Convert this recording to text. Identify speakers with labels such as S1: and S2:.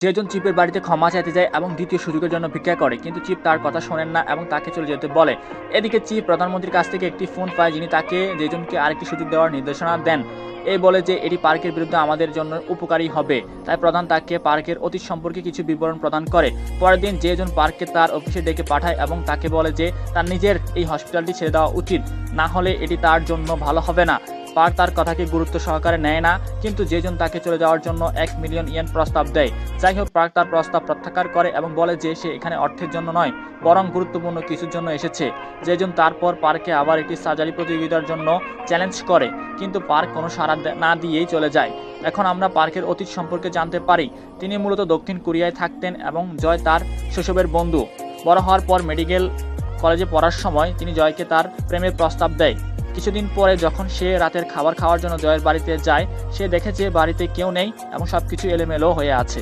S1: যেজন চিপের বাড়িতে ক্ষমা চাইতে যায় এবং দ্বিতীয় সুযোগের জন্য ভিক্ষা করে, কিন্তু চিপ তার কথা শোনেন না এবং তাকে চলে যেতে বলে। এদিকে চিপ প্রধানমন্ত্রীর কাছ থেকে একটি ফোন পায়, যিনি তাকে যেজনকে আরেকটি সুযোগ দেওয়ার নির্দেশনা দেন। এই বলে যে এটি পার্কের বিরুদ্ধে আমাদের জন্য উপকারী হবে। তাই প্রধান তাকে পার্কের অতীত সম্পর্কে কিছু বিবরণ প্রদান করে। পরের দিন যেজন পার্ককে তার অফিসে ডেকে পাঠায় এবং তাকে বলে যে তার নিজের এই হসপিটালটি ছেড়ে দেওয়া উচিত, না হলে এটি তার জন্য ভালো হবে না। পার্ক তার কথাকে গুরুত্ব সহকারে নেয় না, কিন্তু যেজন তাকে চলে যাওয়ার জন্য 1 মিলিয়ন ইয়েন প্রস্তাব দেয়। যাই হোক, পার্ক তার প্রস্তাব প্রত্যাখ্যান করে এবং বলে যে সে এখানে অর্থের জন্য নয়, বরং গুরুত্বপূর্ণ কিছুর জন্য এসেছে। যেজন তারপর পার্কে আবার একটি সার্জারি প্রতিযোগিতার জন্য চ্যালেঞ্জ করে, কিন্তু পার্ক কোনো সাড়া না দিয়েই চলে যায়। এখন আমরা পার্কের অতীত সম্পর্কে জানতে পারি। তিনি মূলত দক্ষিণ কোরিয়ায় থাকতেন এবং জয় তার শৈশবের বন্ধু। বড় হওয়ার পর মেডিকেল কলেজে পড়ার সময় তিনি জয়কে তার প্রেমের প্রস্তাব দেয়। কিছুদিন পরে যখন সে রাতের খাবার খাওয়ার জন্য জয়ের বাড়িতে যায়, সে দেখে যে বাড়িতে কেউ নেই এবং সবকিছু এলোমেলো হয়ে আছে।